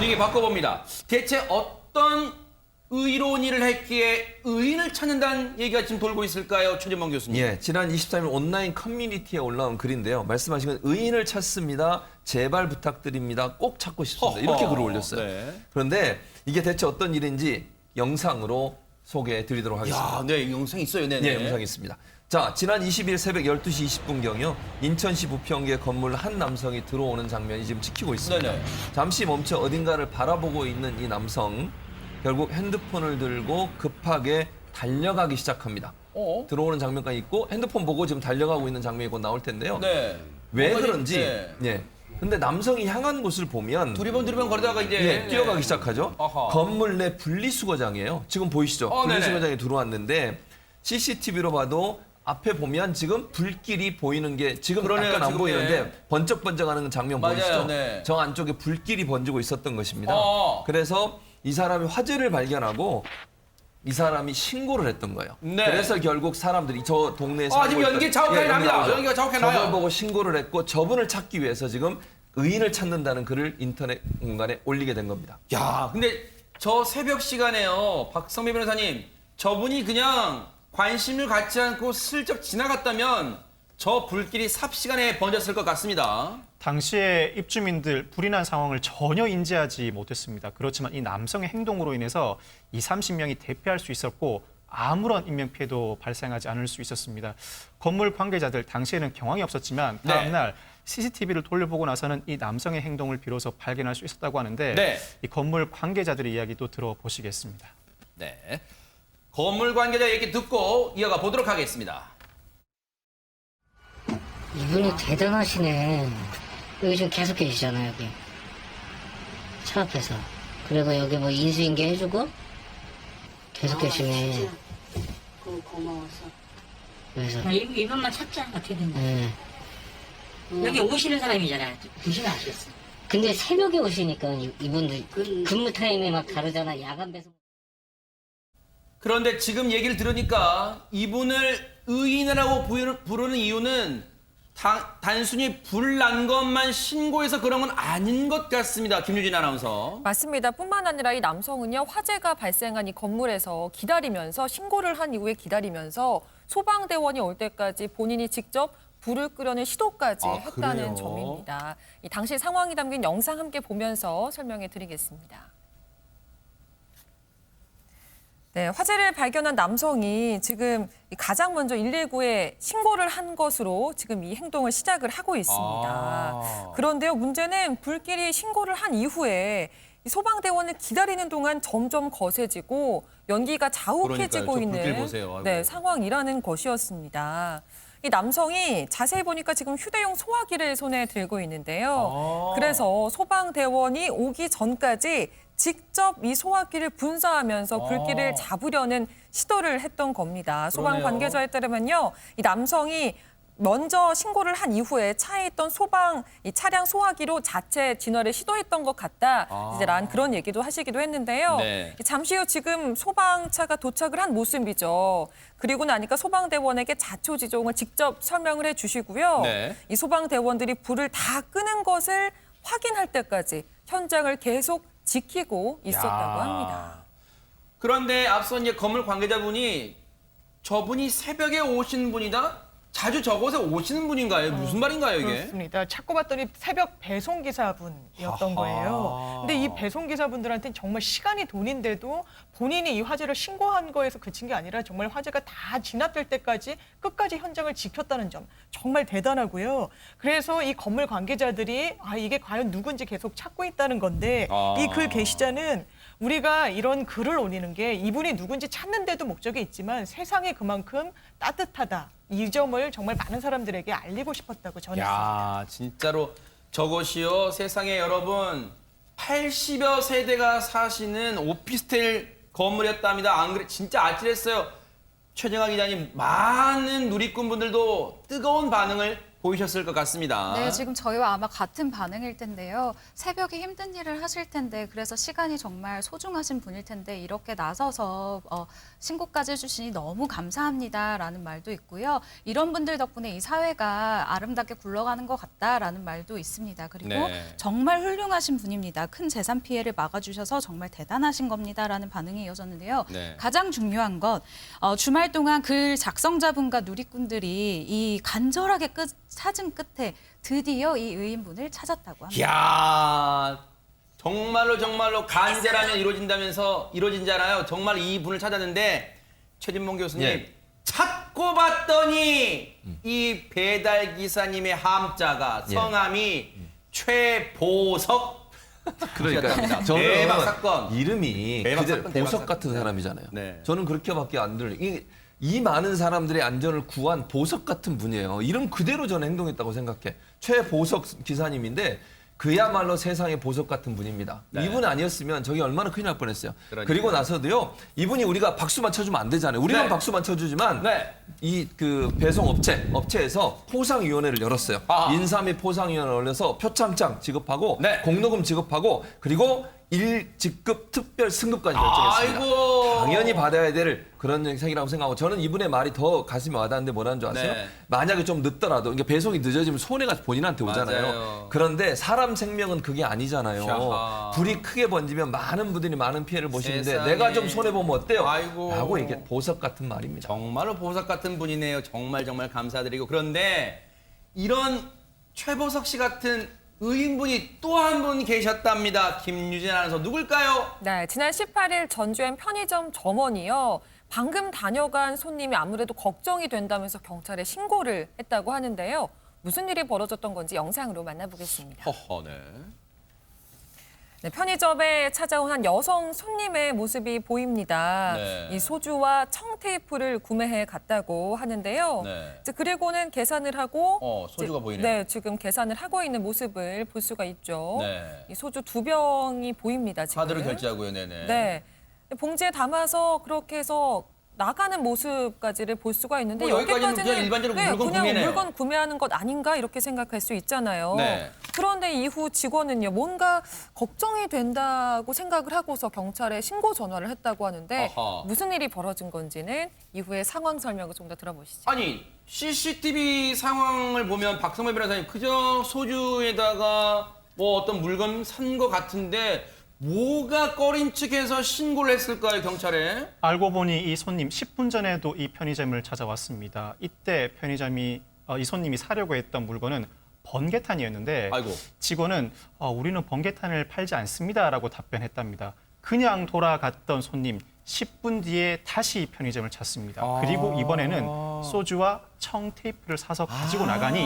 분위기 바꿔봅니다. 대체 어떤 의로운 일을 했기에 의인을 찾는다는 얘기가 지금 돌고 있을까요? 최진봉 교수님. 예, 지난 23일 온라인 커뮤니티에 올라온 글인데요. 말씀하신 건 의인을 찾습니다. 제발 부탁드립니다. 꼭 찾고 싶습니다. 이렇게 글을 올렸어요. 네. 그런데 이게 대체 어떤 일인지 영상으로 소개해 드리도록 하겠습니다. 야, 네, 영상 있어요. 네네. 예, 영상이 있습니다. 자, 지난 20일 새벽 12시 20분경요. 인천시 부평구의 건물 한 남성이 들어오는 장면이 지금 찍히고 있습니다. 네네. 잠시 멈춰 어딘가를 바라보고 있는 이 남성, 결국 핸드폰을 들고 급하게 달려가기 시작합니다. 들어오는 장면까지 있고 핸드폰 보고 지금 달려가고 있는 장면이 곧 나올 텐데요. 네. 왜 그런지, 네. 예. 근데 남성이 향한 곳을 보면 두리번 거리다가 이제 예, 뛰어가기 시작하죠. 아하. 건물 내 분리수거장이에요. 지금 보이시죠? 네네. 분리수거장에 들어왔는데 CCTV로 봐도 앞에 보면 지금 불길이 보이는 게 지금 그러네요, 약간 안 지금, 보이는데 네. 번쩍번쩍하는 장면 맞아요, 보이시죠? 네. 저 안쪽에 불길이 번지고 있었던 것입니다. 그래서 이 사람이 화재를 발견하고 이 사람이 신고를 했던 거예요. 네. 그래서 결국 사람들이 저 동네에서 지금 연기 자욱하게 납니다. 연기가 자욱하게 나요. 저걸 보고 신고를 했고 저분을 찾기 위해서 지금 의인을 찾는다는 글을 인터넷 공간에 올리게 된 겁니다. 야, 근데 저 새벽 시간에요. 박성미 변호사님, 저분이 그냥 관심을 갖지 않고 슬쩍 지나갔다면 저 불길이 삽시간에 번졌을 것 같습니다. 당시에 입주민들 불이 난 상황을 전혀 인지하지 못했습니다. 그렇지만 이 남성의 행동으로 인해서 30명이 대피할 수 있었고 아무런 인명피해도 발생하지 않을 수 있었습니다. 건물 관계자들 당시에는 경황이 없었지만 다음 날 CCTV를 돌려보고 나서는 이 남성의 행동을 비로소 발견할 수 있었다고 하는데 이 건물 관계자들의 이야기도 들어보시겠습니다. 네. 건물 관계자 얘기 듣고 이어가 보도록 하겠습니다. 이분이 대단하시네. 여기 지금 계속 계시잖아요, 여기. 차 앞에서. 그리고 여기 뭐 인수인계 해주고 계속 계시네. 고마워서. 그래서. 이분만 찾자, 어떻게 됐나. 네. 여기 오시는 사람이잖아요. 보시면 아시겠어요. 근데 새벽에 오시니까 이분들 근무 타임이 막 다르잖아, 야간 배송. 그런데 지금 얘기를 들으니까 이분을 의인이라고 부르는 이유는 단순히 불 난 것만 신고해서 그런 건 아닌 것 같습니다. 김유진 아나운서. 맞습니다. 뿐만 아니라 이 남성은요, 화재가 발생한 이 건물에서 기다리면서 신고를 한 이후에 기다리면서 소방대원이 올 때까지 본인이 직접 불을 끄려는 시도까지 했다는 그래요? 점입니다. 이 당시 상황이 담긴 영상 함께 보면서 설명해 드리겠습니다. 네, 화재를 발견한 남성이 지금 가장 먼저 119에 신고를 한 것으로 지금 이 행동을 시작을 하고 있습니다. 그런데요, 문제는 불길이 신고를 한 이후에 이 소방대원을 기다리는 동안 점점 거세지고 연기가 자욱해지고 그러니까요, 저 불길 있는 보세요. 아이고. 네, 상황이라는 것이었습니다. 이 남성이 자세히 보니까 지금 휴대용 소화기를 손에 들고 있는데요. 그래서 소방대원이 오기 전까지 직접 이 소화기를 분사하면서 불길을 잡으려는 시도를 했던 겁니다. 소방 그러네요. 관계자에 따르면요, 이 남성이 먼저 신고를 한 이후에 차에 있던 이 차량 소화기로 자체 진화를 시도했던 것 같다라는 그런 얘기도 하시기도 했는데요. 네. 잠시 후 지금 소방차가 도착을 한 모습이죠. 그리고 나니까 소방대원에게 자초지종을 직접 설명을 해주시고요. 네. 이 소방대원들이 불을 다 끄는 것을 확인할 때까지 현장을 계속 지키고 있었다고 합니다. 그런데 앞서 이제 건물 관계자분이 저분이 새벽에 오신 분이다? 자주 저곳에 오시는 분인가요? 무슨 말인가요, 이게? 그렇습니다. 찾고 봤더니 새벽 배송기사분이었던 거예요. 근데 이 배송기사분들한테는 정말 시간이 돈인데도 본인이 이 화재를 신고한 거에서 그친 게 아니라 정말 화재가 다 진압될 때까지 끝까지 현장을 지켰다는 점 정말 대단하고요. 그래서 이 건물 관계자들이 이게 과연 누군지 계속 찾고 있다는 건데 이 글 게시자는 우리가 이런 글을 올리는 게 이분이 누군지 찾는 데도 목적이 있지만 세상이 그만큼 따뜻하다. 이 점을 정말 많은 사람들에게 알리고 싶었다고 전했습니다. 야, 진짜로 저것이요. 세상에 여러분 80여 세대가 사시는 오피스텔 건물이었답니다. 안 그래? 진짜 아찔했어요. 최정아 기자님, 많은 누리꾼분들도 뜨거운 반응을 보이셨을 것 같습니다. 네, 지금 저희와 아마 같은 반응일 텐데요. 새벽에 힘든 일을 하실 텐데 그래서 시간이 정말 소중하신 분일 텐데 이렇게 나서서 신고까지 해주시니 너무 감사합니다라는 말도 있고요. 이런 분들 덕분에 이 사회가 아름답게 굴러가는 것 같다라는 말도 있습니다. 그리고 네. 정말 훌륭하신 분입니다. 큰 재산 피해를 막아주셔서 정말 대단하신 겁니다라는 반응이 이어졌는데요. 네. 가장 중요한 건 주말 동안 글 작성자분과 누리꾼들이 이 간절하게 찾은 끝에 드디어 이 의인분을 찾았다고 합니다. 이야, 정말로 간절하면 이루어진잖아요. 정말 이 분을 찾았는데 최진봉 교수님 예. 찾고 봤더니 이 배달 기사님의 함자가 예. 성함이 최보석. 그러니까 대박 저는 사건. 이름이 대박 그대로 사건, 대박 보석 사건. 같은 사람이잖아요. 네. 저는 그렇게밖에 안 들려요. 이 많은 사람들의 안전을 구한 보석 같은 분이에요. 이름 그대로 저는 행동했다고 생각해. 최보석 기사님인데 그야말로 세상의 보석 같은 분입니다. 네. 이분 아니었으면 저기 얼마나 큰일 날 뻔했어요. 그러니까요. 그리고 나서도요. 이분이 우리가 박수만 쳐주면 안 되잖아요. 우리만 네. 박수만 쳐주지만 네. 이 그 배송 업체에서 포상위원회를 열었어요. 아. 인사 및 포상위원회를 열어서 표창장 지급하고 네. 공로금 지급하고 그리고 1직급 특별 승급까지 결정했습니다. 아이고. 당연히 받아야 될 그런 행사이라고 생각하고 저는 이분의 말이 더 가슴에 와닿는데 뭐라는 줄 아세요? 네. 만약에 좀 늦더라도 그러니까 배송이 늦어지면 손해가 본인한테 오잖아요. 맞아요. 그런데 사람 생명은 그게 아니잖아요. 샤하. 불이 크게 번지면 많은 분들이 많은 피해를 보시는데 세상에. 내가 좀 손해보면 어때요? 아이고. 라고 이렇게 보석 같은 말입니다. 정말로 보석 같은 분이네요. 정말 감사드리고. 그런데 이런 최보석 씨 같은 의인분이 또 한 분 계셨답니다. 김유진 아나운서 누굴까요? 네, 지난 18일 전주현 편의점 점원이요. 방금 다녀간 손님이 아무래도 걱정이 된다면서 경찰에 신고를 했다고 하는데요. 무슨 일이 벌어졌던 건지 영상으로 만나보겠습니다. 허허, 네. 네, 편의점에 찾아온 한 여성 손님의 모습이 보입니다. 네. 이 소주와 청테이프를 구매해 갔다고 하는데요. 네. 이제 그리고는 계산을 하고 소주가 이제- 보이네요. 네, 지금 계산을 하고 있는 모습을 볼 수가 있죠. 네. 이 소주 2병이 보입니다. 지금. 카드를 결제하고요, 네네. 네. 봉지에 담아서 그렇게 해서 나가는 모습까지를 볼 수가 있는데 뭐 여기까지는 그냥 일반적으로 물건 그냥 구매네요. 물건 구매하는 것 아닌가 이렇게 생각할 수 있잖아요. 네. 그런데 이후 직원은요 뭔가 걱정이 된다고 생각을 하고서 경찰에 신고 전화를 했다고 하는데 아하. 무슨 일이 벌어진 건지는 이후에 상황 설명을 좀 더 들어보시죠. 아니, CCTV 상황을 보면 박성배 변호사님 그저 소주에다가 뭐 어떤 물건 산 것 같은데 뭐가 꺼림칙해서 신고를 했을까요, 경찰에? 알고 보니 이 손님 10분 전에도 이 편의점을 찾아왔습니다. 이때 이 손님이 사려고 했던 물건은 번개탄이었는데 아이고. 직원은 우리는 번개탄을 팔지 않습니다라고 답변했답니다. 그냥 돌아갔던 손님 10분 뒤에 다시 편의점을 찾습니다. 그리고 이번에는 소주와 청테이프를 사서 가지고 나가니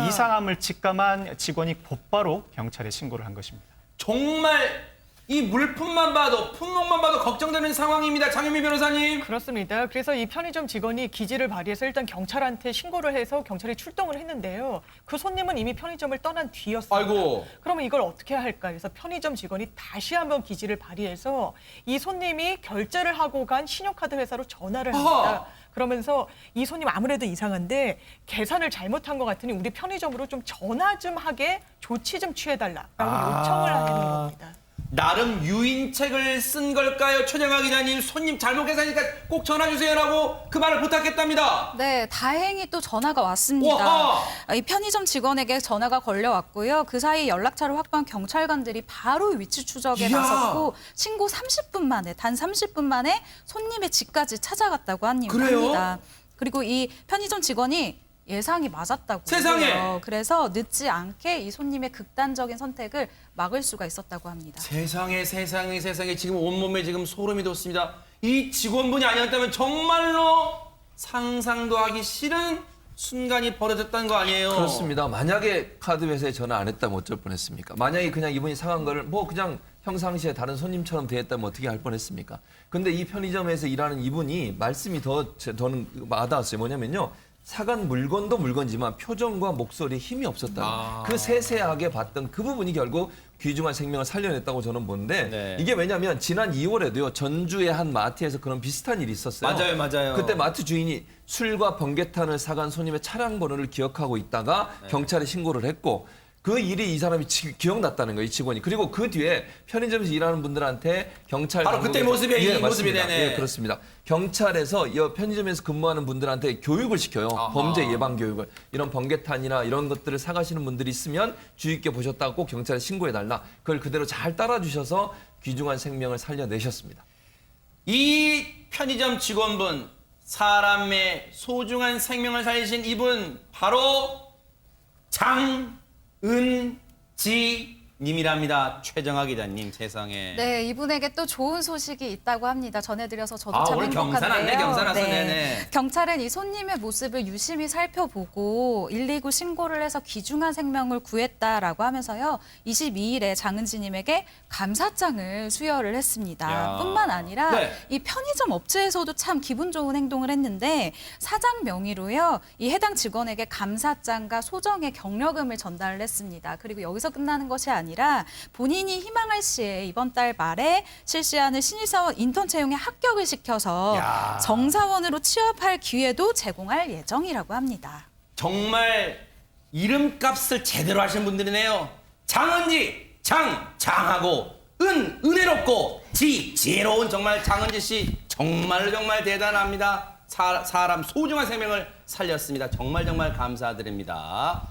이상함을 직감한 직원이 곧바로 경찰에 신고를 한 것입니다. 정말 이 물품만 봐도, 품목만 봐도 걱정되는 상황입니다. 장현미 변호사님. 그렇습니다. 그래서 이 편의점 직원이 기지를 발휘해서 일단 경찰한테 신고를 해서 경찰이 출동을 했는데요. 그 손님은 이미 편의점을 떠난 뒤였습니다. 아이고. 그러면 이걸 어떻게 할까 해서 편의점 직원이 다시 한번 기지를 발휘해서 이 손님이 결제를 하고 간 신용카드 회사로 전화를 합니다. 아하. 그러면서 이 손님 아무래도 이상한데 계산을 잘못한 것 같으니 우리 편의점으로 좀 전화 좀 하게 조치 좀 취해달라라고 요청을 하는 겁니다. 나름 유인책을 쓴 걸까요? 최정아 기자님, 손님 잘못 계산하니까 꼭 전화 주세요라고 그 말을 부탁했답니다. 네, 다행히 또 전화가 왔습니다. 와하! 이 편의점 직원에게 전화가 걸려왔고요. 그 사이 연락처를 확보한 경찰관들이 바로 위치 추적에 이야! 나섰고 신고 30분 만에, 단 30분 만에 손님의 집까지 찾아갔다고 그래요? 합니다. 그리고 이 편의점 직원이 예상이 맞았다고 세상에! 해요. 그래서 늦지 않게 이 손님의 극단적인 선택을 막을 수가 있었다고 합니다. 세상에 지금 온몸에 지금 소름이 돋습니다. 이 직원분이 아니었다면 정말로 상상도 하기 싫은 순간이 벌어졌다는 거 아니에요? 그렇습니다. 만약에 카드 회사에 전화 안 했다면 어쩔 뻔했습니까? 만약에 그냥 이분이 상한 거를 뭐 그냥 평상시에 다른 손님처럼 대했다면 어떻게 할 뻔했습니까? 근데 이 편의점에서 일하는 이분이 말씀이 저는 와닿았어요. 뭐냐면요. 사간 물건도 물건이지만 표정과 목소리에 힘이 없었다. 그 세세하게 봤던 그 부분이 결국 귀중한 생명을 살려냈다고 저는 보는데 네. 이게 왜냐하면 지난 2월에도요. 전주의 한 마트에서 그런 비슷한 일이 있었어요. 맞아요. 그때 마트 주인이 술과 번개탄을 사간 손님의 차량 번호를 기억하고 있다가 경찰에 신고를 했고 그 일이 이 사람이 기억났다는 거예요, 이 직원이. 그리고 그 뒤에 편의점에서 일하는 분들한테 경찰 바로 그때 모습이 이 모습이 되네. 예, 그렇습니다. 경찰에서 이 편의점에서 근무하는 분들한테 교육을 시켜요. 범죄 예방 교육을. 이런 번개탄이나 이런 것들을 사가시는 분들이 있으면 주의 있게 보셨다고 꼭 경찰에 신고해달라. 그걸 그대로 잘 따라주셔서 귀중한 생명을 살려내셨습니다. 이 편의점 직원분, 사람의 소중한 생명을 살리신 이분 바로 장은지님이랍니다. 최정아 기자님, 세상에. 네, 이분에게 또 좋은 소식이 있다고 합니다. 전해드려서 저도 참 오늘 행복한데요. 경사 났네, 경사 났어. 네네. 경찰은 이 손님의 모습을 유심히 살펴보고 119 신고를 해서 귀중한 생명을 구했다라고 하면서요. 22일에 장은지님에게 감사장을 수여를 했습니다. 야. 뿐만 아니라 네. 이 편의점 업체에서도 참 기분 좋은 행동을 했는데 사장 명의로요. 이 해당 직원에게 감사장과 소정의 격려금을 전달을 했습니다. 그리고 여기서 끝나는 것이 아니라 본인이 희망할 시에 이번 달 말에 실시하는 신입사원 인턴 채용에 합격을 시켜서 야. 정사원으로 취업할 기회도 제공할 예정이라고 합니다. 정말 이름값을 제대로 하신 분들이네요. 장은지, 장하고 은혜롭고 지혜로운 정말 장은지 씨 정말 대단합니다. 사람 소중한 생명을 살렸습니다. 정말 감사드립니다.